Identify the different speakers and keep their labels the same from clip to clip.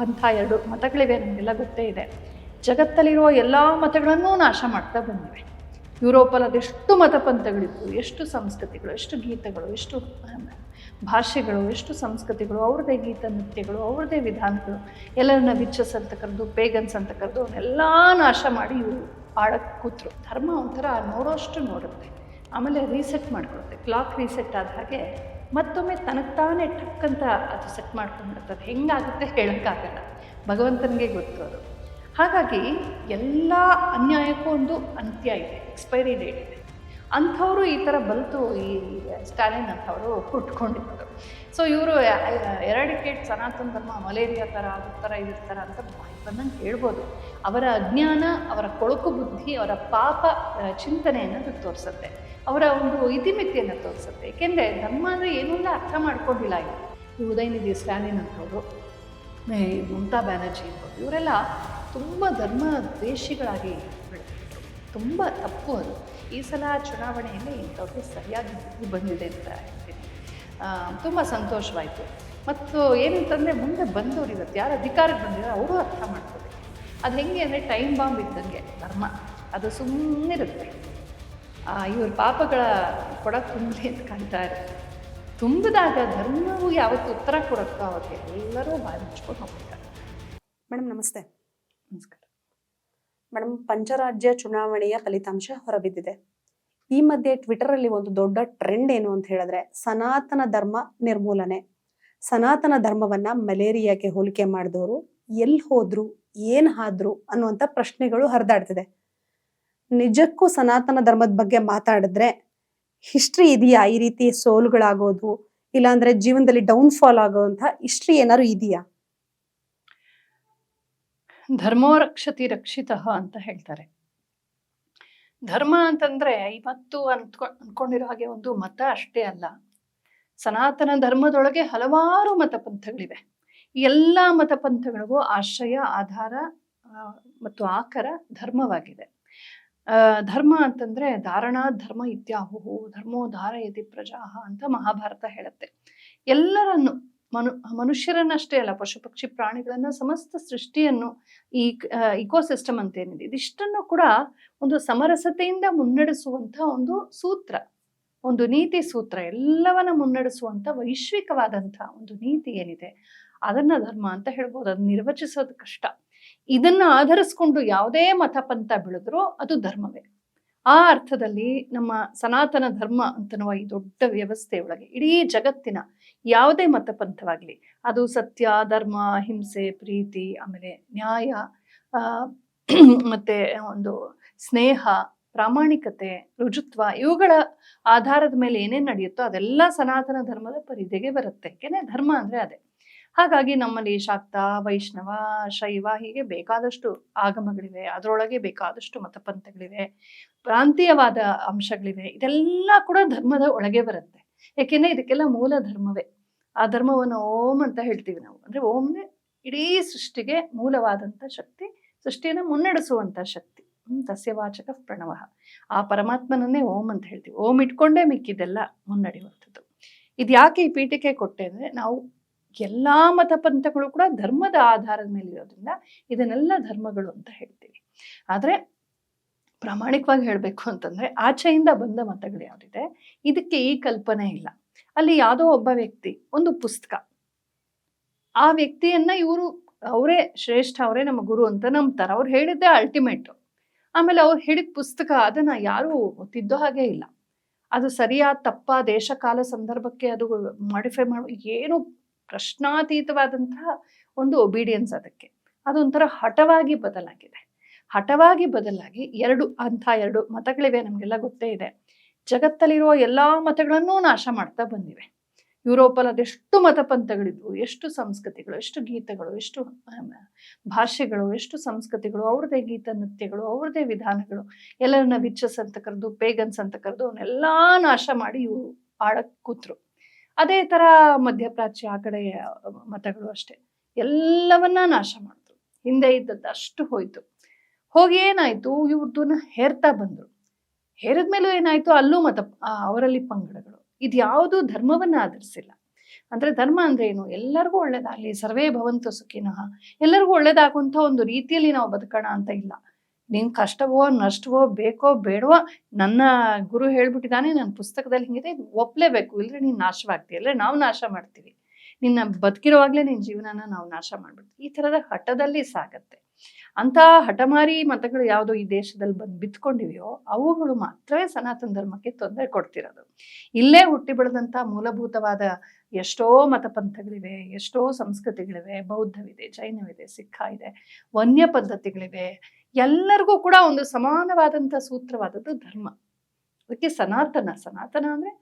Speaker 1: ಅಂಥ 2 ಮತಗಳಿವೆ, ನಮಗೆಲ್ಲ ಗೊತ್ತೇ ಇದೆ. ಜಗತ್ತಲ್ಲಿರುವ ಎಲ್ಲ ಮತಗಳನ್ನೂ ನಾಶ ಮಾಡ್ತಾ ಬಂದಿವೆ. ಯುರೋಪಲ್ಲಿ ಅದೆಷ್ಟು ಮತಪಂಥಗಳಿತ್ತು, ಎಷ್ಟು ಸಂಸ್ಕೃತಿಗಳು, ಎಷ್ಟು ಗೀತಗಳು, ಎಷ್ಟು ಭಾಷೆಗಳು, ಎಷ್ಟು ಸಂಸ್ಕೃತಿಗಳು, ಅವ್ರದ್ದೇ ಗೀತ ನೃತ್ಯಗಳು, ಅವ್ರದ್ದೇ ವಿಧಾನಗಳು, ಎಲ್ಲರನ್ನ ವಿಚಸ್ ಅಂತ ಕರೆದು, ಪೇಗನ್ಸ್ ಅಂತ ಕರೆದು ಅವನ್ನೆಲ್ಲ ನಾಶ ಮಾಡಿ ಇವರು ಆಳಕ್ಕೆ ಕೂತರು. ಧರ್ಮ ಒಂಥರ ನೋಡೋಷ್ಟು ನೋಡುತ್ತೆ, ಆಮೇಲೆ ರೀಸೆಟ್ ಮಾಡ್ಕೊಳುತ್ತೆ. ಕ್ಲಾಕ್ ರೀಸೆಟ್ ಆದ ಹಾಗೆ ಮತ್ತೊಮ್ಮೆ ತನಗೆ ತಾನೇ ಟಕ್ಕಂತ ಅದು ಸೆಟ್ ಮಾಡ್ಕೊಂಡ್ಬಿಡುತ್ತೆ. ಅದು ಹೆಂಗಾಗುತ್ತೆ ಹೇಳೋಕ್ಕಾಗಲ್ಲ, ಭಗವಂತನಿಗೆ ಗೊತ್ತು ಅದು. ಹಾಗಾಗಿ ಎಲ್ಲ ಅನ್ಯಾಯಕ್ಕೂ ಒಂದು ಅಂತ್ಯ ಇದೆ, ಎಕ್ಸ್ಪೈರಿ ಡೇಟ್ ಇದೆ. ಅಂಥವರು ಈ ಥರ ಬಲ್ತು ಈ ಸ್ಟಾಲಿನ್ ಅಂಥವರು ಹುಟ್ಕೊಂಡಿರೋದು. ಸೊ ಇವರು ಎರಾಡಿಕೇಟ್ ಸನಾತನ ಧರ್ಮ, ಮಲೇರಿಯಾ ಥರ ಅದ್ರ ಥರ ಇದ್ರ ಥರ ಅಂತ ಬಂದಂಗೆ ಹೇಳ್ಬೋದು. ಅವರ ಅಜ್ಞಾನ, ಅವರ ಕೊಳಕು ಬುದ್ಧಿ, ಅವರ ಪಾಪ ಚಿಂತನೆಯನ್ನು ತೋರಿಸುತ್ತೆ, ಅವರ ಒಂದು ಇತಿಮಿತಿಯನ್ನು ತೋರಿಸುತ್ತೆ. ಏಕೆಂದರೆ ಧರ್ಮ ಅಂದರೆ ಏನೂ ಅರ್ಥ ಮಾಡ್ಕೊಂಡಿಲ್ಲ. ಈ ಉದಯನಿಧಿ ಸ್ಟಾಲಿನ್ ಅಂಥವ್ರು, ಮಮತಾ ಬ್ಯಾನರ್ಜಿ ಇರ್ಬೋದು, ಇವರೆಲ್ಲ ತುಂಬ ಧರ್ಮ ದ್ವೇಷಿಗಳಾಗಿ ಬೆಳೆದಿದ್ರು. ತುಂಬ ತಪ್ಪು ಅದು. ಈ ಸಲ ಚುನಾವಣೆಯಲ್ಲಿ ಇಂಥವ್ರಿಗೆ ಸರಿಯಾಗಿ ಬುದ್ಧಿ ಬಂದಿದೆ ಅಂತ ಹೇಳ್ತೀನಿ. ತುಂಬ ಸಂತೋಷವಾಯಿತು. ಮತ್ತು ಏನಂತಂದರೆ ಮುಂದೆ ಬಂದವರು ಇವತ್ತು ಯಾರು ಅಧಿಕಾರಕ್ಕೆ ಬಂದಿದ್ದಾರೆ ಅವರು ಅರ್ಥ ಮಾಡ್ಕೋಬೇಕು. ಅದು ಹೆಂಗೆ ಅಂದರೆ ಟೈಮ್ ಬಾಂಬ್ ಇದ್ದಂಗೆ ಧರ್ಮ, ಅದು ಸುಮ್ಮನಿರುತ್ತೆ. ಇವ್ರ ಪಾಪಗಳ ಕೊಡ ತುಂಬಲಿ ಅಂತ ಕಾಣ್ತಾ ಇರುತ್ತೆ. ತುಂಬಿದಾಗ ಧರ್ಮವು ಯಾವತ್ತು ಉತ್ತರ ಕೊಡುತ್ತೋ ಅವತ್ತು ಎಲ್ಲರೂ ಬಾಯಿ ಮುಚ್ಕೊಂಡು ಹೋಗ್ತಾರೆ.
Speaker 2: ಮೇಡಮ್ ನಮಸ್ತೆ.
Speaker 1: ನಮಸ್ಕಾರ
Speaker 2: ಮೇಡಮ್, ಪಂಚರಾಜ್ಯ ಚುನಾವಣೆಯ ಫಲಿತಾಂಶ ಹೊರಬಿದ್ದಿದೆ. ಈ ಮಧ್ಯೆ ಟ್ವಿಟರಲ್ಲಿ ಒಂದು ದೊಡ್ಡ ಟ್ರೆಂಡ್ ಏನು ಅಂತ ಹೇಳಿದ್ರೆ, ಸನಾತನ ಧರ್ಮ ನಿರ್ಮೂಲನೆ. ಸನಾತನ ಧರ್ಮವನ್ನ ಮಲೇರಿಯಾಗೆ ಹೋಲಿಕೆ ಮಾಡಿದವರು ಎಲ್ಲಿ ಹೋದ್ರು, ಏನ್ ಆದ್ರು ಅನ್ನುವಂಥ ಪ್ರಶ್ನೆಗಳು ಹರಿದಾಡ್ತಿದೆ. ನಿಜಕ್ಕೂ ಸನಾತನ ಧರ್ಮದ ಬಗ್ಗೆ ಮಾತಾಡಿದ್ರೆ ಹಿಸ್ಟ್ರಿ ಇದೆಯಾ? ಈ ರೀತಿ ಸೋಲುಗಳಾಗೋದು, ಇಲ್ಲಾಂದ್ರೆ ಜೀವನದಲ್ಲಿ ಡೌನ್ಫಾಲ್ ಆಗೋವಂಥ ಹಿಸ್ಟ್ರಿ ಏನಾದ್ರು ಇದೆಯಾ?
Speaker 1: ಧರ್ಮೋ ರಕ್ಷತಿ ರಕ್ಷಿತಃ ಅಂತ ಹೇಳ್ತಾರೆ. ಧರ್ಮ ಅಂತಂದ್ರೆ ಇವತ್ತು ಅನ್ಕೊಂಡಿರೋ ಹಾಗೆ ಒಂದು ಮತ ಅಷ್ಟೇ ಅಲ್ಲ. ಸನಾತನ ಧರ್ಮದೊಳಗೆ ಹಲವಾರು ಮತಪಂಥಗಳಿವೆ. ಎಲ್ಲ ಮತಪಂಥಗಳಿಗೂ ಆಶ್ರಯ, ಆಧಾರ ಮತ್ತು ಆಕರ ಧರ್ಮವಾಗಿದೆ. ಧರ್ಮ ಅಂತಂದ್ರೆ ಧಾರಣಾ ಧರ್ಮ ಇತ್ಯಾಹುಹು ಧರ್ಮೋ ಧಾರಯತಿ ಪ್ರಜಾಹ ಅಂತ ಮಹಾಭಾರತ ಹೇಳುತ್ತೆ. ಎಲ್ಲರನ್ನು ಮನುಷ್ಯರನ್ನಷ್ಟೇ ಅಲ್ಲ, ಪಶು ಪಕ್ಷಿ ಪ್ರಾಣಿಗಳನ್ನ, ಸಮಸ್ತ ಸೃಷ್ಟಿಯನ್ನು, ಈ ಇಕೋಸಿಸ್ಟಮ್ ಅಂತ ಏನಿದೆ ಇದಿಷ್ಟನ್ನು ಕೂಡ ಒಂದು ಸಮರಸತೆಯಿಂದ ಮುನ್ನಡೆಸುವಂಥ ಒಂದು ಸೂತ್ರ, ಒಂದು ನೀತಿ ಸೂತ್ರ, ಎಲ್ಲವನ್ನ ಮುನ್ನಡೆಸುವಂಥ ವೈಶ್ವಿಕವಾದಂಥ ಒಂದು ನೀತಿ ಏನಿದೆ ಅದನ್ನ ಧರ್ಮ ಅಂತ ಹೇಳ್ಬೋದು. ಅದನ್ನ ನಿರ್ವಚಿಸೋದು ಕಷ್ಟ. ಇದನ್ನ ಆಧರಿಸ್ಕೊಂಡು ಯಾವುದೇ ಮತಪಂಥ ಬೆಳೆದ್ರೂ ಅದು ಧರ್ಮವೇ. ಆ ಅರ್ಥದಲ್ಲಿ ನಮ್ಮ ಸನಾತನ ಧರ್ಮ ಅಂತನ್ನುವ ಈ ದೊಡ್ಡ ವ್ಯವಸ್ಥೆಯೊಳಗೆ ಇಡೀ ಜಗತ್ತಿನ ಯಾವುದೇ ಮತಪಂಥವಾಗ್ಲಿ, ಅದು ಸತ್ಯ, ಧರ್ಮ, ಹಿಂಸೆ, ಪ್ರೀತಿ, ಆಮೇಲೆ ನ್ಯಾಯ, ಮತ್ತೆ ಒಂದು ಸ್ನೇಹ, ಪ್ರಾಮಾಣಿಕತೆ, ರುಜುತ್ವ, ಇವುಗಳ ಆಧಾರದ ಮೇಲೆ ಏನೇನು ನಡೆಯುತ್ತೋ ಅದೆಲ್ಲ ಸನಾತನ ಧರ್ಮದ ಪರಿಧಿಗೆ ಬರುತ್ತೆ. ಏಕೆಂದರೆ ಧರ್ಮ ಅಂದ್ರೆ ಅದೇ. ಹಾಗಾಗಿ ನಮ್ಮಲ್ಲಿ ಶಾಕ್ತ, ವೈಷ್ಣವ, ಶೈವ ಹೀಗೆ ಬೇಕಾದಷ್ಟು ಆಗಮಗಳಿವೆ. ಅದರೊಳಗೆ ಬೇಕಾದಷ್ಟು ಮತಪಂಥಗಳಿವೆ, ಪ್ರಾಂತೀಯವಾದ ಅಂಶಗಳಿವೆ. ಇದೆಲ್ಲ ಕೂಡ ಧರ್ಮದ ಒಳಗೆ ಬರುತ್ತೆ. ಯಾಕೆಂದ್ರೆ ಇದಕ್ಕೆಲ್ಲ ಮೂಲ ಧರ್ಮವೇ. ಆ ಧರ್ಮವನ್ನು ಓಂ ಅಂತ ಹೇಳ್ತೀವಿ ನಾವು. ಅಂದ್ರೆ ಓಂನೇ ಇಡೀ ಸೃಷ್ಟಿಗೆ ಮೂಲವಾದಂಥ ಶಕ್ತಿ, ಸೃಷ್ಟಿಯನ್ನು ಮುನ್ನಡೆಸುವಂಥ ಶಕ್ತಿ. ತಸ್ಯವಾಚಕ ಪ್ರಣವ. ಆ ಪರಮಾತ್ಮನನ್ನೇ ಓಂ ಅಂತ ಹೇಳ್ತೀವಿ. ಓಂ ಇಟ್ಕೊಂಡೇ ಮಿಕ್ಕಿದೆಲ್ಲ ಮುನ್ನಡೆಯುವಂಥದ್ದು. ಇದು ಯಾಕೆ ಈ ಪೀಠಿಕೆ ಕೊಟ್ಟೆ ಅಂದ್ರೆ, ನಾವು ಎಲ್ಲಾ ಮತಪಂಥಗಳು ಕೂಡ ಧರ್ಮದ ಆಧಾರದ ಮೇಲೆ ಇರೋದ್ರಿಂದ ಇದನ್ನೆಲ್ಲ ಧರ್ಮಗಳು ಅಂತ ಹೇಳ್ತೀವಿ. ಆದ್ರೆ ಪ್ರಾಮಾಣಿಕವಾಗಿ ಹೇಳ್ಬೇಕು ಅಂತಂದ್ರೆ, ಆಚೆಯಿಂದ ಬಂದ ಮತಗಳು ಯಾವ್ದಿದೆ ಇದಕ್ಕೆ ಈ ಕಲ್ಪನೆ ಇಲ್ಲ. ಅಲ್ಲಿ ಯಾವುದೋ ಒಬ್ಬ ವ್ಯಕ್ತಿ ಒಂದು ಪುಸ್ತಕ, ಆ ವ್ಯಕ್ತಿಯನ್ನ ಇವರು ಅವರೇ ಶ್ರೇಷ್ಠ, ಅವರೇ ನಮ್ಮ ಗುರು ಅಂತ ನಂಬ್ತಾರೆ. ಅವ್ರು ಹೇಳಿದ್ದೆ ಅಲ್ಟಿಮೇಟ್. ಆಮೇಲೆ ಅವ್ರು ಹೇಳಿದ ಪುಸ್ತಕ ಅದನ್ನ ಯಾರು ತಿದ್ದೋ ಹಾಗೆ ಇಲ್ಲ. ಅದು ಸರಿಯಾದ ತಪ್ಪ, ದೇಶ ಕಾಲ ಸಂದರ್ಭಕ್ಕೆ ಅದು ಮಾಡಿಫೈ ಮಾಡೋ ಏನು ಪ್ರಶ್ನಾತೀತವಾದಂತಹ ಒಂದು ಒಬಿಡಿಯನ್ಸ್. ಅದಕ್ಕೆ ಅದೊಂಥರ ಹಠವಾಗಿ ಬದಲಾಗಿದೆ. ಹಠವಾಗಿ ಬದಲಾಗಿ ಎರಡು ಮತಗಳಿವೆ, ನಮಗೆಲ್ಲ ಗೊತ್ತೇ ಇದೆ. ಜಗತ್ತಲ್ಲಿರುವ ಎಲ್ಲಾ ಮತಗಳನ್ನೂ ನಾಶ ಮಾಡ್ತಾ ಬಂದಿವೆ. ಯುರೋಪಲ್ಲಿ ಅದೆಷ್ಟು ಮತಪಂಥಗಳಿದ್ವು, ಎಷ್ಟು ಸಂಸ್ಕೃತಿಗಳು, ಎಷ್ಟು ಗೀತಗಳು, ಎಷ್ಟು ಭಾಷೆಗಳು, ಎಷ್ಟು ಸಂಸ್ಕೃತಿಗಳು, ಅವ್ರದ್ದೇ ಗೀತ ನೃತ್ಯಗಳು, ಅವ್ರದ್ದೇ ವಿಧಾನಗಳು, ಎಲ್ಲರನ್ನ ವಿಚಸ್ ಅಂತ ಕರೆದು, ಪೇಗನ್ಸ್ ಅಂತ ಕರೆದು ಅವನ್ನೆಲ್ಲ ನಾಶ ಮಾಡಿ ಇವರು ಆಳಕ್ಕೆ ಕೂತರು. ಅದೇ ತರ ಮಧ್ಯಪ್ರಾಚ್ಯ ಆ ಕಡೆ ಮತಗಳು ಅಷ್ಟೇ, ಎಲ್ಲವನ್ನ ನಾಶ ಮಾಡಿದ್ರು. ಹಿಂದೆ ಇದ್ದದ್ದು ಅಷ್ಟು ಹೋಯ್ತು. ಹೋಗಿ ಏನಾಯ್ತು, ಇವ್ರದನ್ನ ಹೇರ್ತಾ ಬಂದ್ರು. ಹೇರಿದ್ಮೇಲೂ ಏನಾಯ್ತು, ಅಲ್ಲೂ ಅವರಲ್ಲಿ ಪಂಗಡಗಳು. ಇದ್ಯಾವುದೂ ಧರ್ಮವನ್ನ ಆಧರಿಸಿಲ್ಲ. ಅಂದ್ರೆ ಧರ್ಮ ಅಂದ್ರೆ ಏನು? ಎಲ್ಲರಿಗೂ ಒಳ್ಳೇದಾಗ್ಲಿ, ಸರ್ವೇ ಭವಂತು ಸುಖಿನಃ, ಎಲ್ಲರಿಗೂ ಒಳ್ಳೇದಾಗುವಂತ ಒಂದು ರೀತಿಯಲ್ಲಿ ನಾವು ಬದುಕೋಣ ಅಂತ ಇಲ್ಲ. ನೀನ್ ಕಷ್ಟವೋ ನಷ್ಟವೋ ಬೇಕೋ ಬೇಡವೋ, ನನ್ನ ಗುರು ಹೇಳ್ಬಿಟ್ಟಿದ್ದಾನೆ, ನನ್ನ ಪುಸ್ತಕದಲ್ಲಿ ಹಿಂಗಿದೆ, ಇದು ಒಪ್ಲೇಬೇಕು, ಇಲ್ಲದ್ರೆ ನೀನ್ ನಾಶವಾಗ್ತೀಯ, ಇಲ್ಲದ್ರೆ ನಾವು ನಾಶ ಮಾಡ್ತೀವಿ, ನಿನ್ನ ಬದುಕಿರುವಾಗ್ಲೇ ನಿನ್ ಜೀವನನ ನಾವು ನಾಶ ಮಾಡ್ಬಿಡ್ತೀವಿ, ಈ ತರದ ಹಠದಲ್ಲಿ ಸಾಗತ್ತೆ. ಅಂತ ಹಠಮಾರಿ ಮತಗಳು ಯಾವ್ದು ಈ ದೇಶದಲ್ಲಿ ಬಂದು ಬಿತ್ಕೊಂಡಿವೆಯೋ ಅವುಗಳು ಮಾತ್ರವೇ ಸನಾತನ ಧರ್ಮಕ್ಕೆ ತೊಂದರೆ ಕೊಡ್ತಿರೋದು. ಇಲ್ಲೇ ಹುಟ್ಟಿ ಬೆಳೆದಂತ ಮೂಲಭೂತವಾದ ಎಷ್ಟೋ ಮತಪಂಥಗಳಿವೆ, ಎಷ್ಟೋ ಸಂಸ್ಕೃತಿಗಳಿವೆ, ಬೌದ್ಧವಿದೆ, ಜೈನವಿದೆ, ಸಿಖ್ ಇದೆ, ವನ್ಯ ಪದ್ಧತಿಗಳಿವೆ. ಎಲ್ಲರಿಗೂ ಕೂಡ ಒಂದು ಸಮಾನವಾದಂತ ಸೂತ್ರವಾದದ್ದು ಧರ್ಮ. ಅದಕ್ಕೆ ಸನಾತನ, ಸನಾತನ ಅಂದ್ರೆ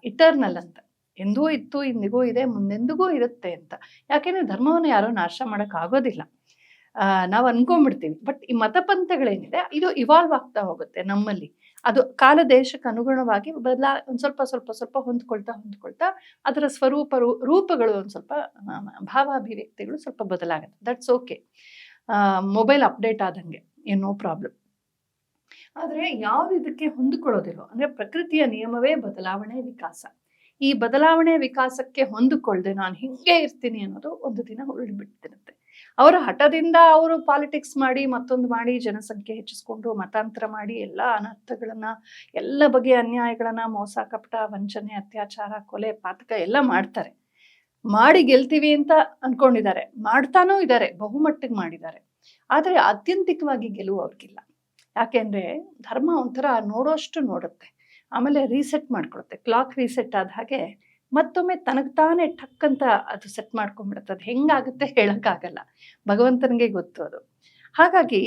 Speaker 1: ಇಟರ್ನಲ್ ಅಂತ, ಎಂದೂ ಇತ್ತು, ಇಂದಿಗೂ ಇದೆ, ಮುಂದೆಂದಿಗೂ ಇರುತ್ತೆ ಅಂತ. ಯಾಕೆಂದ್ರೆ ಧರ್ಮವನ್ನು ಯಾರೋ ನಾಶ ಮಾಡಕ್ ಆಗೋದಿಲ್ಲ. ನಾವು ಅನ್ಕೊಂಡ್ಬಿಡ್ತೀವಿ. ಬಟ್ ಈ ಮತಪಂಥಗಳೇನಿದೆ ಇದು ಇವಾಲ್ವ್ ಆಗ್ತಾ ಹೋಗುತ್ತೆ ನಮ್ಮಲ್ಲಿ. ಅದು ಕಾಲ ದೇಶಕ್ಕೆ ಅನುಗುಣವಾಗಿ ಒಂದ್ ಸ್ವಲ್ಪ ಹೊಂದ್ಕೊಳ್ತಾ ಅದರ ರೂಪಗಳು ಒಂದ್ ಸ್ವಲ್ಪ ಭಾವಾಭಿವ್ಯಕ್ತಿಗಳು ಸ್ವಲ್ಪ ಬದಲಾಗುತ್ತೆ. That's okay. ಮೊಬೈಲ್ ಅಪ್ಡೇಟ್ ಆದಂಗೆ ಏನೋ ಪ್ರಾಬ್ಲಮ್. ಆದ್ರೆ ಯಾವ್ದು ಇದಕ್ಕೆ ಹೊಂದಿಕೊಳ್ಳೋದಿಲ್ಲ ಅಂದ್ರೆ ಪ್ರಕೃತಿಯ ನಿಯಮವೇ ಬದಲಾವಣೆ, ವಿಕಾಸ. ಈ ಬದಲಾವಣೆ ವಿಕಾಸಕ್ಕೆ ಹೊಂದಿಕೊಳ್ಳದೆ ನಾನು ಹಿಂಗೆ ಇರ್ತೀನಿ ಅನ್ನೋದು ಒಂದು ದಿನ ಉರುಳ್ಬಿಡ್ತಿರುತ್ತೆ. ಅವರ ಹಠದಿಂದ ಅವರು ಪಾಲಿಟಿಕ್ಸ್ ಮಾಡಿ, ಮತ್ತೊಂದು ಮಾಡಿ, ಜನಸಂಖ್ಯೆ ಹೆಚ್ಚಿಸ್ಕೊಂಡು ಮತಾಂತರ ಮಾಡಿ ಎಲ್ಲ ಅನರ್ಥಗಳನ್ನ, ಎಲ್ಲ ಬಗೆಯ ಅನ್ಯಾಯಗಳನ್ನ, ಮೋಸ ಕಪಟ, ವಂಚನೆ, ಅತ್ಯಾಚಾರ, ಕೊಲೆ, ಪಾತಕ ಎಲ್ಲ ಮಾಡ್ತಾರೆ. ಮಾಡಿ ಗೆಲ್ತೀವಿ ಅಂತ ಅನ್ಕೊಂಡಿದ್ದಾರೆ, ಮಾಡ್ತಾನೂ ಇದ್ದಾರೆ, ಬಹುಮಟ್ಟಿಗೆ ಮಾಡಿದ್ದಾರೆ. ಆದ್ರೆ ಆತ್ಯಂತಿಕವಾಗಿ ಗೆಲುವು ಅವ್ರಿಗಿಲ್ಲ. ಯಾಕೆಂದ್ರೆ ಧರ್ಮ ಒಂಥರ ನೋಡೋಷ್ಟು ನೋಡುತ್ತೆ, ಆಮೇಲೆ ರೀಸೆಟ್ ಮಾಡ್ಕೊಳುತ್ತೆ. ಕ್ಲಾಕ್ ರೀಸೆಟ್ ಆದ ಹಾಗೆ ಮತ್ತೊಮ್ಮೆ ತನಗ್ ತಾನೇ ಟಕ್ ಅಂತ ಅದು ಸೆಟ್ ಮಾಡ್ಕೊಂಡ್ಬಿಡುತ್ತೆ. ಅದು ಹೆಂಗಾಗುತ್ತೆ ಹೇಳಕ್ಕಾಗಲ್ಲ, ಭಗವಂತನಿಗೆ ಗೊತ್ತು ಅದು. ಹಾಗಾಗಿ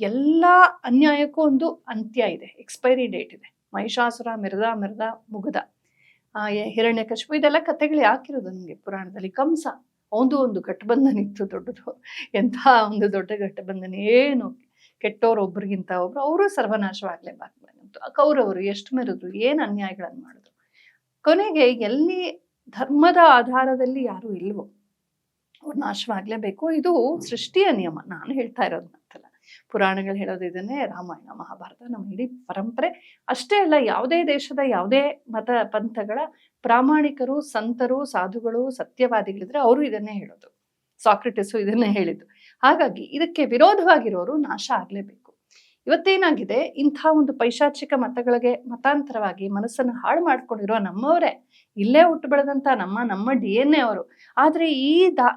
Speaker 1: ಎಲ್ಲಾ ಅನ್ಯಾಯಕ್ಕೂ ಒಂದು ಅಂತ್ಯ ಇದೆ, ಎಕ್ಸ್ಪೈರಿ ಡೇಟ್ ಇದೆ. ಮಹಿಷಾಸುರ ಮಿರ್ದ ಮುಗ್ದ, ಹಿರಣ್ಯಕಶಿಪು, ಇದೆಲ್ಲ ಕಥೆಗಳು ಯಾಕಿರೋದು ನಮ್ಗೆ ಪುರಾಣದಲ್ಲಿ. ಕಂಸ ಒಂದು ಗಠಬಂಧನ ಇತ್ತು ದೊಡ್ಡದು, ಎಂಥ ಒಂದು ದೊಡ್ಡ ಗಠಬಂಧನ, ಏನು ಕೆಟ್ಟೋರು ಒಬ್ರಿಗಿಂತ ಒಬ್ರು, ಅವರು ಸರ್ವನಾಶವಾಗ್ಲೇಬಾರ್ದು. ಕೌರವರು ಎಷ್ಟು ಮೆರೆದ್ರು, ಏನ್ ಅನ್ಯಾಯಗಳನ್ನು ಮಾಡಿದ್ರು. ಕೊನೆಗೆ ಎಲ್ಲಿ ಧರ್ಮದ ಆಧಾರದಲ್ಲಿ ಯಾರು ಇಲ್ವೋ ಅವ್ರು ನಾಶವಾಗ್ಲೇಬೇಕು. ಇದು ಸೃಷ್ಟಿಯ ನಿಯಮ, ನಾನು ಹೇಳ್ತಾ ಇರೋದು ಮಾತಲ್ಲ. ಪುರಾಣಗಳು ಹೇಳೋದು ಇದನ್ನೇ, ರಾಮಾಯಣ ಮಹಾಭಾರತ, ನಮ್ಮ ಇಡೀ ಪರಂಪರೆ ಅಷ್ಟೇ ಅಲ್ಲ, ಯಾವುದೇ ದೇಶದ ಯಾವುದೇ ಮತ ಪಂಥಗಳ ಪ್ರಾಮಾಣಿಕರು, ಸಂತರು, ಸಾಧುಗಳು, ಸತ್ಯವಾದಿಗಳಿದ್ರೆ ಅವರು ಇದನ್ನೇ ಹೇಳೋದು. ಸಾಕ್ರೆಟಿಸು ಇದನ್ನೇ ಹೇಳಿದ್ದು. ಹಾಗಾಗಿ ಇದಕ್ಕೆ ವಿರೋಧವಾಗಿರೋರು ನಾಶ ಆಗ್ಲೇಬೇಕು. ಇವತ್ತೇನಾಗಿದೆ, ಇಂಥ ಒಂದು ಪೈಶಾಚಿಕ ಮತಗಳಿಗೆ ಮತಾಂತರವಾಗಿ ಮನಸ್ಸನ್ನು ಹಾಳು ಮಾಡ್ಕೊಂಡಿರೋ ನಮ್ಮವರೇ, ಇಲ್ಲೇ ಹುಟ್ಟು ಬೆಳೆದಂತ ನಮ್ಮ DNA ಅವರು. ಆದ್ರೆ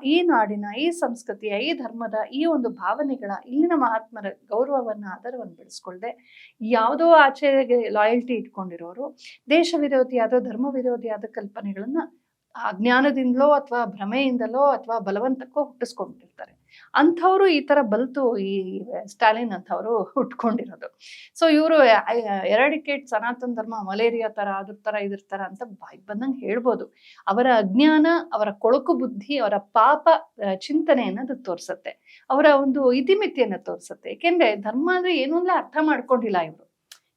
Speaker 1: ಈ ನಾಡಿನ, ಈ ಸಂಸ್ಕೃತಿಯ, ಈ ಧರ್ಮದ, ಈ ಒಂದು ಭಾವನೆಗಳ, ಇಲ್ಲಿನ ಮಹಾತ್ಮರ ಗೌರವವನ್ನ, ಆದರವನ್ನು ಬೆಳೆಸ್ಕೊಳ್ದೆ ಯಾವುದೋ ಆಚೆಗೆ ಲಾಯಲ್ಟಿ ಇಟ್ಕೊಂಡಿರೋರು ದೇಶ ವಿರೋಧಿಯಾದ, ಧರ್ಮ ವಿರೋಧಿಯಾದ ಕಲ್ಪನೆಗಳನ್ನ ಅಜ್ಞಾನದಿಂದಲೋ ಅಥವಾ ಭ್ರಮೆಯಿಂದಲೋ ಅಥವಾ ಬಲವಂತಕ್ಕೋ ಹುಟ್ಟಿಸ್ಕೊಂಡಿರ್ತಾರೆ. ಅಂಥವ್ರು ಈ ತರ ಬಲ್ತು ಈ ಸ್ಟಾಲಿನ್ ಅಂತವ್ರು ಹುಟ್ಕೊಂಡಿರೋದು. ಸೊ ಇವರು ಎರಾಡಿಕೇಟ್ ಸನಾತನ ಧರ್ಮ, ಮಲೇರಿಯಾ ತರ, ಅದ್ರ ತರ, ಇದ್ರ ತರ ಅಂತ ಬಾಯಿ ಬಂದಂಗೆ ಹೇಳ್ಬೋದು. ಅವರ ಅಜ್ಞಾನ, ಅವರ ಕೊಳಕು ಬುದ್ಧಿ, ಅವರ ಪಾಪ ಚಿಂತನೆಯನ್ನ ಅದು ತೋರ್ಸತ್ತೆ, ಅವರ ಒಂದು ಇತಿಮಿತಿಯನ್ನ ತೋರ್ಸತ್ತೆ. ಏಕೆಂದ್ರೆ ಧರ್ಮ ಅಂದ್ರೆ ಏನು ಅಂದ್ರೆ ಅರ್ಥ ಮಾಡ್ಕೊಂಡಿಲ್ಲ ಇವ್ರು.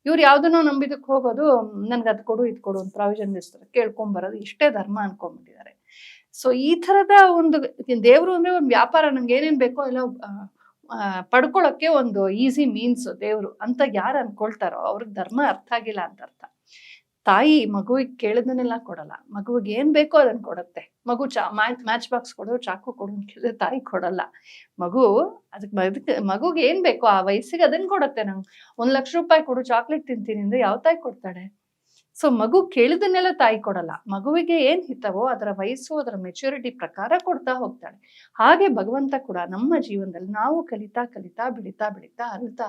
Speaker 1: ಯಾವ್ದನ್ನೋ ನಂಬಿದಕ್ಕೆ ಹೋಗೋದು, ನನ್ಗೆ ಅದ್ ಕೊಡು ಇದ್ ಕೊಡು ಅಂತ ಪ್ರಾವಿಷನ್ ಇಸ್ತಾರೆ, ಕೇಳ್ಕೊಂಬರೋದು, ಇಷ್ಟೇ ಧರ್ಮ ಅನ್ಕೊಂಡ್ಬಿಟ್ಟಿದ್ದಾರೆ. ಸೊ ಈ ತರದ ಒಂದು ದೇವ್ರು ಅಂದ್ರೆ ಒಂದು ವ್ಯಾಪಾರ, ನಂಗೆ ಏನೇನ್ ಬೇಕೋ ಎಲ್ಲ ಪಡ್ಕೊಳಕ್ಕೆ ಒಂದು ಈಸಿ ಮೀನ್ಸ್ ದೇವ್ರು ಅಂತ ಯಾರು ಅನ್ಕೊಳ್ತಾರೋ ಅವ್ರಿಗೆ ಧರ್ಮ ಅರ್ಥ ಆಗಿಲ್ಲ ಅಂತ ಅರ್ಥ. ತಾಯಿ ಮಗುವಿಗೆ ಕೇಳಿದನ್ನೆಲ್ಲ ಕೊಡಲ್ಲ, ಮಗುವಿಗೆ ಏನ್ ಬೇಕೋ ಅದನ್ನ ಕೊಡುತ್ತೆ. ಮಗು ಮ್ಯಾಚ್ ಬಾಕ್ಸ್ ಕೊಡು, ಚಾಕು ಕೊಡು ಅಂತ ಕೇಳಿದ್ರೆ ತಾಯಿ ಕೊಡಲ್ಲ. ಮಗುಗೆ ಏನ್ ಬೇಕೋ ಆ ವಯಸ್ಸಿಗೆ ಅದನ್ನ ಕೊಡುತ್ತೆ. ನಂಗೆ 1 ಲಕ್ಷ ರೂಪಾಯಿ ಕೊಡು, ಚಾಕ್ಲೇಟ್ ತಿಂತೀನಿ ಅಂದ್ರೆ ಯಾವ ತಾಯಿ ಕೊಡ್ತಾಳೆ? ಸೊ ಮಗು ಕೇಳಿದನ್ನೆಲ್ಲ ತಾಯಿ ಕೊಡಲ್ಲ, ಮಗುವಿಗೆ ಏನ್ ಹಿತವೋ ಅದರ ವಯಸ್ಸು, ಅದರ ಮೆಚುರಿಟಿ ಪ್ರಕಾರ ಕೊಡ್ತಾ ಹೋಗ್ತಾಳೆ. ಹಾಗೆ ಭಗವಂತ ಕೂಡ ನಮ್ಮ ಜೀವನದಲ್ಲಿ ನಾವು ಕಲಿತಾ ಬೆಳಿತಾ ಅಲ್ತಾ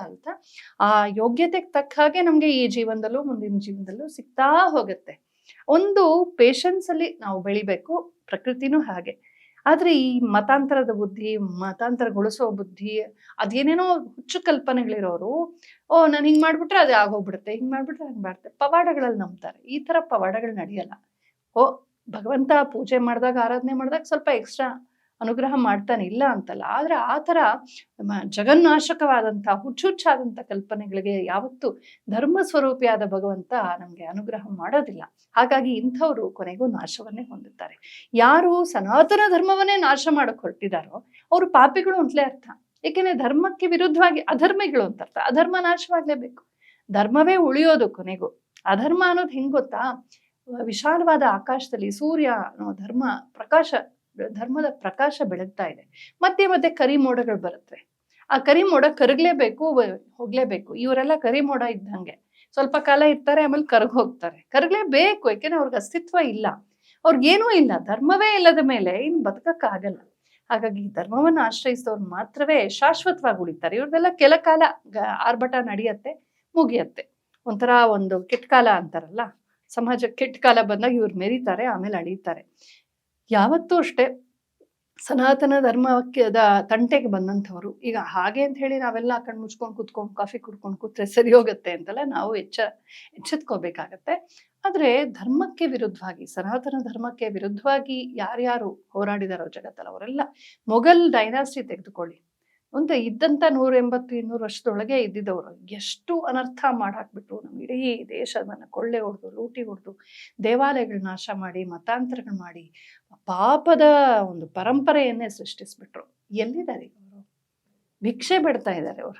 Speaker 1: ಆ ಯೋಗ್ಯತೆಗೆ ತಕ್ಕ ಹಾಗೆ ನಮ್ಗೆ ಈ ಜೀವನದಲ್ಲೂ ಮುಂದಿನ ಜೀವನದಲ್ಲೂ ಸಿಗ್ತಾ ಹೋಗುತ್ತೆ. ಒಂದು ಪೇಶನ್ಸ್ ಅಲ್ಲಿ ನಾವು ಬೆಳಿಬೇಕು, ಪ್ರಕೃತಿನೂ ಹಾಗೆ. ಆದ್ರೆ ಈ ಮತಾಂತರದ ಬುದ್ಧಿ, ಮತಾಂತರಗೊಳಿಸೋ ಬುದ್ಧಿ, ಅದೇನೇನೋ ಹುಚ್ಚು ಕಲ್ಪನೆಗಳಿರೋರು, ನಾನು ಹಿಂಗ್ ಮಾಡ್ಬಿಟ್ರೆ ಅದೇ ಆಗೋಗ್ಬಿಡುತ್ತೆ, ಹಿಂಗ್ ಮಾಡ್ಬಿಟ್ರೆ ಹಂಗ್ ಮಾಡ್ತಾರೆ, ಪವಾಡಗಳಲ್ಲಿ ನಂಬ್ತಾರೆ. ಈ ತರ ಪವಾಡಗಳು ನಡೆಯಲ್ಲ. ಭಗವಂತ ಪೂಜೆ ಮಾಡಿದಾಗ, ಆರಾಧನೆ ಮಾಡಿದಾಗ ಸ್ವಲ್ಪ ಎಕ್ಸ್ಟ್ರಾ ಅನುಗ್ರಹ ಮಾಡ್ತಾನೆ, ಇಲ್ಲ ಅಂತಲ್ಲ. ಆದ್ರೆ ಆ ತರ ಜಗನ್ನಾಶಕವಾದಂತಹ ಹುಚ್ಚುಚ್ಚಾದಂತ ಕಲ್ಪನೆಗಳಿಗೆ ಯಾವತ್ತು ಧರ್ಮ ಸ್ವರೂಪಿಯಾದ ಭಗವಂತ ನಮ್ಗೆ ಅನುಗ್ರಹ ಮಾಡೋದಿಲ್ಲ. ಹಾಗಾಗಿ ಇಂಥವ್ರು ಕೊನೆಗೂ ನಾಶವನ್ನೇ ಹೊಂದುತ್ತಾರೆ. ಯಾರು ಸನಾತನ ಧರ್ಮವನ್ನೇ ನಾಶ ಮಾಡಕ್ ಹೊರಟಿದಾರೋ ಅವ್ರು ಪಾಪಿಗಳು ಅಂತಲೇ ಅರ್ಥ. ಏಕೆಂದ್ರೆ ಧರ್ಮಕ್ಕೆ ವಿರುದ್ಧವಾಗಿ ಅಧರ್ಮಿಗಳು ಅಂತ ಅರ್ಥ. ಅಧರ್ಮ ನಾಶವಾಗ್ಲೇಬೇಕು, ಧರ್ಮವೇ ಉಳಿಯೋದು ಕೊನೆಗೂ. ಅಧರ್ಮ ಅನ್ನೋದು ಹೆಂಗ್ ಗೊತ್ತಾ, ವಿಶಾಲವಾದ ಆಕಾಶದಲ್ಲಿ ಸೂರ್ಯ ಅನ್ನೋ ಧರ್ಮದ ಪ್ರಕಾಶ ಬೆಳಗ್ತಾ ಇದೆ. ಮಧ್ಯೆ ಮಧ್ಯೆ ಕರಿ ಮೋಡಗಳು ಬರುತ್ತೆ. ಆ ಕರಿ ಮೋಡ ಕರಗ್ಲೇಬೇಕು, ಹೋಗ್ಲೇಬೇಕು. ಇವರೆಲ್ಲ ಕರಿ ಮೋಡ ಇದ್ದಂಗೆ ಸ್ವಲ್ಪ ಕಾಲ ಇರ್ತಾರೆ, ಆಮೇಲೆ ಕರಗ್ ಹೋಗ್ತಾರೆ. ಕರಗ್ಲೇಬೇಕು, ಯಾಕೆಂದ್ರೆ ಅವ್ರಿಗೆ ಅಸ್ತಿತ್ವ ಇಲ್ಲ, ಅವ್ರಿಗೇನೂ ಇಲ್ಲ. ಧರ್ಮವೇ ಇಲ್ಲದ ಮೇಲೆ ಇನ್ನು ಬದುಕಕ್ಕಾಗಲ್ಲ. ಹಾಗಾಗಿ ಧರ್ಮವನ್ನು ಆಶ್ರಯಿಸಿದವ್ರು ಮಾತ್ರವೇ ಶಾಶ್ವತವಾಗಿ ಉಳಿತಾರೆ. ಇವ್ರದೆಲ್ಲ ಕೆಲ ಕಾಲ ಆರ್ಭಟ ನಡೆಯತ್ತೆ, ಮುಗಿಯತ್ತೆ. ಒಂಥರ ಒಂದು ಕೆಟ್ಟ ಕಾಲ ಅಂತಾರಲ್ಲ, ಸಮಾಜಕ್ಕೆ ಕೆಟ್ಟ ಕಾಲ ಬಂದಾಗ ಇವ್ರು ಮೆರೀತಾರೆ, ಆಮೇಲೆ ಅಳೀತಾರೆ. ಯಾವತ್ತೂ ಅಷ್ಟೇ ಸನಾತನ ಧರ್ಮಕ್ಕೆ ತಂಟೆಗೆ ಬಂದಂಥವ್ರು ಈಗ ಹಾಗೆ ಅಂತ ಹೇಳಿ ನಾವೆಲ್ಲ ಕಣ್ಣು ಮುಚ್ಕೊಂಡು ಕೂತ್ಕೊಂಡು ಕಾಫಿ ಕುಡ್ಕೊಂಡು ಕೂತ್ರೆ ಸರಿ ಹೋಗುತ್ತೆ ಅಂತಲ್ಲ, ನಾವು ಎಚ್ಚೆತ್ಕೋಬೇಕಾಗತ್ತೆ. ಆದ್ರೆ ಧರ್ಮಕ್ಕೆ ವಿರುದ್ಧವಾಗಿ, ಸನಾತನ ಧರ್ಮಕ್ಕೆ ವಿರುದ್ಧವಾಗಿ ಯಾರ್ಯಾರು ಹೋರಾಡಿದಾರೋ ಜಗತ್ತಲ್ಲ, ಅವರೆಲ್ಲ ಮೊಘಲ್ ಡೈನಾಸ್ಟಿ ತೆಗೆದುಕೊಳ್ಳಿ, ಒಂದು ಇದ್ದಂಥ 180-200 ವರ್ಷದೊಳಗೆ ಇದ್ದಿದ್ದವರು ಎಷ್ಟು ಅನರ್ಥ ಮಾಡಾಕ್ಬಿಟ್ರು. ನಮ್ಮ ಇಡೀ ದೇಶವನ್ನು ಕೊಳ್ಳೆ ಹೊಡೆದು, ಲೂಟಿ ಹೊಡೆದು, ದೇವಾಲಯಗಳ ನಾಶ ಮಾಡಿ, ಮತಾಂತರಗಳು ಮಾಡಿ, ಪಾಪದ ಒಂದು ಪರಂಪರೆಯನ್ನೇ ಸೃಷ್ಟಿಸ್ಬಿಟ್ರು. ಎಲ್ಲಿದ್ದಾರೆ ಅವರು? ಭಿಕ್ಷೆ ಬಿಡ್ತಾ ಇದ್ದಾರೆ ಅವ್ರ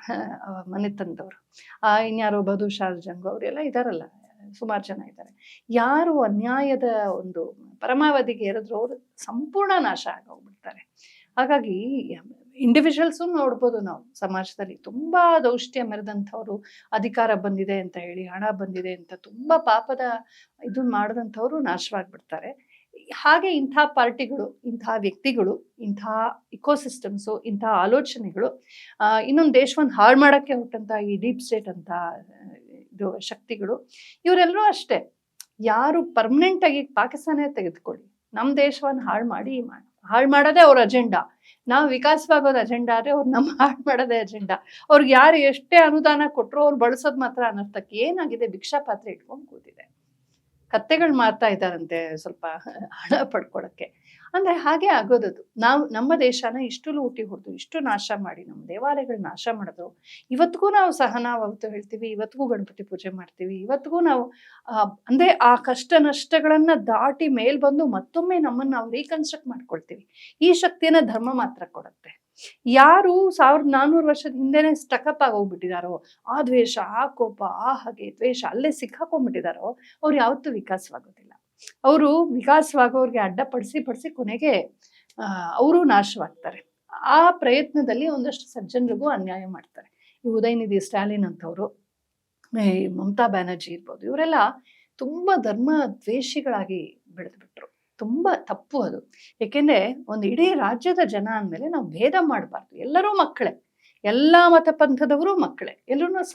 Speaker 1: ಮನೆತನದವರು. ಇನ್ಯಾರೋ ಬದು ಶಾರ್ಜಂಗು ಅವರೆಲ್ಲ ಇದಾರಲ್ಲ, ಸುಮಾರು ಜನ ಇದ್ದಾರೆ. ಯಾರು ಅನ್ಯಾಯದ ಒಂದು ಪರಮಾವಧಿಗೆ ಏರಿದ್ರು ಅವರು ಸಂಪೂರ್ಣ ನಾಶ ಆಗೋಗ್ಬಿಡ್ತಾರೆ. ಹಾಗಾಗಿ ಇಂಡಿವಿಜುವಲ್ಸು ನೋಡ್ಬೋದು ನಾವು ಸಮಾಜದಲ್ಲಿ ತುಂಬಾ ದೌಷ್ಟ್ಯ ಮೆರೆದಂಥವ್ರು, ಅಧಿಕಾರ ಬಂದಿದೆ ಅಂತ ಹೇಳಿ, ಹಣ ಬಂದಿದೆ ಅಂತ ತುಂಬಾ ಪಾಪದ ಇದು ಮಾಡಿದಂಥವ್ರು ನಾಶವಾಗ್ಬಿಡ್ತಾರೆ. ಹಾಗೆ ಇಂಥ ಪಾರ್ಟಿಗಳು, ಇಂಥ ವ್ಯಕ್ತಿಗಳು, ಇಂಥ ಇಕೋಸಿಸ್ಟಮ್ಸು, ಇಂಥ ಆಲೋಚನೆಗಳು, ಇನ್ನೊಂದು ದೇಶವನ್ನು ಹಾಳು ಮಾಡಕ್ಕೆ ಹೊಟ್ಟಂತ ಈ ಡೀಪ್ ಸ್ಟೇಟ್ ಅಂತ ಇದು ಶಕ್ತಿಗಳು, ಇವರೆಲ್ಲರೂ ಅಷ್ಟೇ. ಯಾರು ಪರ್ಮನೆಂಟ್ ಆಗಿ ಪಾಕಿಸ್ತಾನ ತೆಗೆದುಕೊಳ್ಳಿ, ನಮ್ಮ ದೇಶವನ್ನು ಹಾಳು ಮಾಡೋದೇ ಅವ್ರ ಅಜೆಂಡಾ. ನಾವು ವಿಕಾಸವಾಗೋದು ಅಜೆಂಡಾ ಆದ್ರೆ ಅವ್ರು ನಮ್ಮ ಹಾಳು ಮಾಡೋದೇ ಅಜೆಂಡಾ. ಅವ್ರಿಗೆ ಯಾರು ಎಷ್ಟೇ ಅನುದಾನ ಕೊಟ್ಟರು ಅವ್ರು ಬಳಸೋದು ಮಾತ್ರ ಅನರ್ಥಕ್ಕೆ. ಏನಾಗಿದೆ, ಭಿಕ್ಷಾ ಪಾತ್ರೆ ಇಟ್ಕೊಂಡು ಕೂತಿದೆ. ಕತ್ತೆಗಳು ಮಾರ್ತಾ ಇದ್ದಾರಂತೆ ಸ್ವಲ್ಪ ಹಣ ಪಡ್ಕೊಳಕ್ಕೆ. ಅಂದ್ರೆ ಹಾಗೆ ಆಗೋದದು. ನಮ್ಮ ದೇಶನ ಇಷ್ಟು ಲೂಟಿ ಹೊಡೆದು, ಇಷ್ಟು ನಾಶ ಮಾಡಿ, ನಮ್ಮ ದೇವಾಲಯಗಳು ನಾಶ ಮಾಡಿದ್ರು. ಇವತ್ತಿಗೂ ನಾವು ಅವತ್ತು ಹೇಳ್ತೀವಿ, ಇವತ್ತಿಗೂ ಗಣಪತಿ ಪೂಜೆ ಮಾಡ್ತೀವಿ, ಇವತ್ತಿಗೂ ನಾವು ಅಂದ್ರೆ ಆ ಕಷ್ಟ ನಷ್ಟಗಳನ್ನ ದಾಟಿ ಮೇಲ್ ಬಂದು ಮತ್ತೊಮ್ಮೆ ನಮ್ಮನ್ನ ನಾವು ರೀಕನ್ಸ್ಟ್ರಕ್ಟ್ ಮಾಡ್ಕೊಳ್ತೀವಿ. ಈ ಶಕ್ತಿಯನ್ನ ಧರ್ಮ ಮಾತ್ರ ಕೊಡುತ್ತೆ. ಯಾರು 1400 ವರ್ಷದ ಹಿಂದೆನೆ ಸ್ಟಕಪ್ ಆಗೋಗ್ಬಿಟ್ಟಿದಾರೋ, ಆ ದ್ವೇಷ, ಆ ಕೋಪ, ಆ ಹಾಗೆ ದ್ವೇಷ ಅಲ್ಲೇ ಸಿಕ್ಕಾಕೊಂಡ್ಬಿಟ್ಟಿದಾರೋ, ಅವ್ರು ಯಾವತ್ತೂ ವಿಕಾಸವಾಗೋದಿಲ್ಲ. ಅವರು ವಿಕಾಸವಾಗೋರ್ಗೆ ಅಡ್ಡಪಡಿಸಿ ಕೊನೆಗೆ ಅವರು ನಾಶವಾಗ್ತಾರೆ. ಆ ಪ್ರಯತ್ನದಲ್ಲಿ ಒಂದಷ್ಟು ಸಜ್ಜನರಿಗೂ ಅನ್ಯಾಯ ಮಾಡ್ತಾರೆ. ಈ ಉದಯನಿಧಿ ಸ್ಟಾಲಿನ್ ಅಂತವರು, ಮಮತಾ ಬ್ಯಾನರ್ಜಿ ಇರ್ಬೋದು, ಇವರೆಲ್ಲ ತುಂಬಾ ಧರ್ಮ ದ್ವೇಷಿಗಳಾಗಿ ಬೆಳೆದ್ಬಿಟ್ರು. ತುಂಬಾ ತಪ್ಪು ಅದು. ಏಕೆಂದ್ರೆ ಒಂದು ಇಡೀ ರಾಜ್ಯದ ಜನ ಅಂದಮೇಲೆ ನಾವು ಭೇದ ಮಾಡಬಾರ್ದು. ಎಲ್ಲರೂ ಮಕ್ಕಳೇ, ಎಲ್ಲಾ ಮತ ಪಂಥದವರು ಮಕ್ಕಳೇ, ಎಲ್ಲರೂ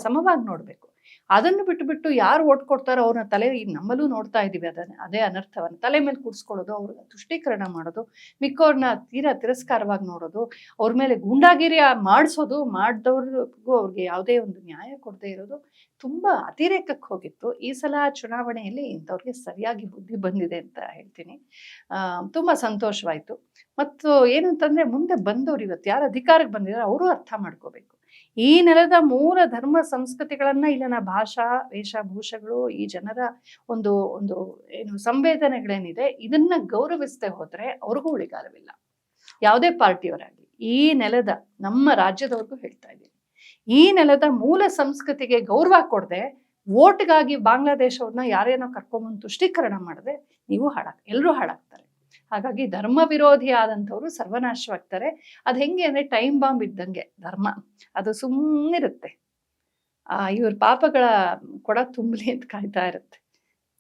Speaker 1: ಸಮವಾಗಿ ನೋಡ್ಬೇಕು. ಅದನ್ನು ಬಿಟ್ಟು ಯಾರು ಓಟ್ ಕೊಡ್ತಾರೋ ಅವ್ರನ್ನ ತಲೆ, ನಮ್ಮಲ್ಲೂ ನೋಡ್ತಾ ಇದೀವಿ ಅದೇ ಅನರ್ಥವನ್ನು ತಲೆ ಮೇಲೆ ಕೂಡಿಸ್ಕೊಳ್ಳೋದು, ಅವ್ರನ್ನ ತುಷ್ಟೀಕರಣ ಮಾಡೋದು, ಮಿಕ್ಕವ್ರನ್ನ ತೀರಾ ತಿರಸ್ಕಾರವಾಗಿ ನೋಡೋದು, ಅವ್ರ ಮೇಲೆ ಗೂಂಡಾಗಿರಿ ಮಾಡಿಸೋದು, ಮಾಡಿದವ್ರಿಗೂ ಅವ್ರಿಗೆ ಯಾವುದೇ ಒಂದು ನ್ಯಾಯ ಕೊಡದೇ ಇರೋದು ತುಂಬಾ ಅತಿರೇಕಕ್ಕೆ ಹೋಗಿತ್ತು. ಈ ಸಲ ಚುನಾವಣೆಯಲ್ಲಿ ಇಂಥವ್ರಿಗೆ ಸರಿಯಾಗಿ ಬುದ್ಧಿ ಬಂದಿದೆ ಅಂತ ಹೇಳ್ತೀನಿ. ತುಂಬಾ ಸಂತೋಷವಾಯ್ತು. ಮತ್ತು ಏನಂತಂದ್ರೆ ಮುಂದೆ ಬಂದವ್ರು, ಇವತ್ತು ಯಾರು ಅಧಿಕಾರಕ್ಕೆ ಬಂದಿದ್ದಾರೆ ಅವರು ಅರ್ಥ ಮಾಡ್ಕೋಬೇಕು. ಈ ನೆಲದ ಮೂಲ ಧರ್ಮ ಸಂಸ್ಕೃತಿಗಳನ್ನ, ಇಲ್ಲಿನ ಭಾಷಾ ವೇಷಭೂಷಗಳು, ಈ ಜನರ ಒಂದು ಒಂದು ಏನು ಸಂವೇದನೆಗಳೇನಿದೆ, ಇದನ್ನ ಗೌರವಿಸದೆ ಹೋದ್ರೆ ಅವ್ರಿಗೂ ಉಳಿಗಾಲವಿಲ್ಲ. ಯಾವುದೇ ಪಾರ್ಟಿಯವರಾಗ್ಲಿ, ಈ ನೆಲದ ನಮ್ಮ ರಾಜ್ಯದವ್ರಿಗೂ ಹೇಳ್ತಾ ಇದ್ದೀನಿ, ಈ ನೆಲದ ಮೂಲ ಸಂಸ್ಕೃತಿಗೆ ಗೌರವ ಕೊಡದೆ ವೋಟ್ಗಾಗಿ ಬಾಂಗ್ಲಾದೇಶವ್ರನ್ನ ಯಾರೇನೋ ಕರ್ಕೊಂಬಂದು ತುಷ್ಟೀಕರಣ ಮಾಡದೆ ನೀವು ಎಲ್ಲರೂ ಹಾಳಾಗ್ತಾರೆ. ಹಾಗಾಗಿ ಧರ್ಮ ವಿರೋಧಿ ಆದಂಥವ್ರು ಸರ್ವನಾಶವಾಗ್ತಾರೆ. ಅದು ಹೆಂಗೆ ಅಂದ್ರೆ ಟೈಮ್ ಬಾಂಬ್ ಇದ್ದಂಗೆ ಧರ್ಮ, ಅದು ಸುಮ್ಮನಿರುತ್ತೆ. ಇವ್ರ ಪಾಪಗಳ ಕೊಡ ತುಂಬಲಿ ಅಂತ ಕಾಯ್ತಾ ಇರುತ್ತೆ.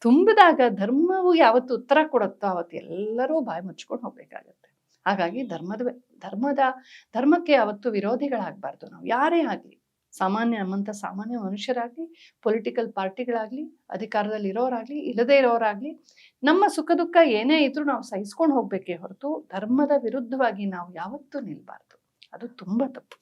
Speaker 1: ತುಂಬಿದಾಗ ಧರ್ಮವು ಯಾವತ್ತು ಉತ್ತರ ಕೊಡುತ್ತೋ ಅವತ್ತು ಎಲ್ಲರೂ ಬಾಯಿ ಮುಚ್ಕೊಂಡು ಹೋಗ್ಬೇಕಾಗತ್ತೆ. ಹಾಗಾಗಿ ಧರ್ಮಕ್ಕೆ ಯಾವತ್ತು ವಿರೋಧಿಗಳಾಗಬಾರ್ದು ನಾವು, ಯಾರೇ ಆಗ್ಲಿ. ನಮ್ಮಂಥ ಸಾಮಾನ್ಯ ಮನುಷ್ಯರಾಗ್ಲಿ, ಪೊಲಿಟಿಕಲ್ ಪಾರ್ಟಿಗಳಾಗ್ಲಿ, ಅಧಿಕಾರದಲ್ಲಿ ಇರೋರಾಗ್ಲಿ, ಇಲ್ಲದೇ ಇರೋರಾಗ್ಲಿ, ನಮ್ಮ ಸುಖ ದುಃಖ ಏನೇ ಇದ್ರೂ ನಾವು ಸಹಿಸ್ಕೊಂಡು ಹೋಗ್ಬೇಕೇ ಹೊರತು ಧರ್ಮದ ವಿರುದ್ಧವಾಗಿ ನಾವು ಯಾವತ್ತೂ ನಿಲ್ಬಾರ್ದು. ಅದು ತುಂಬಾ ತಪ್ಪು.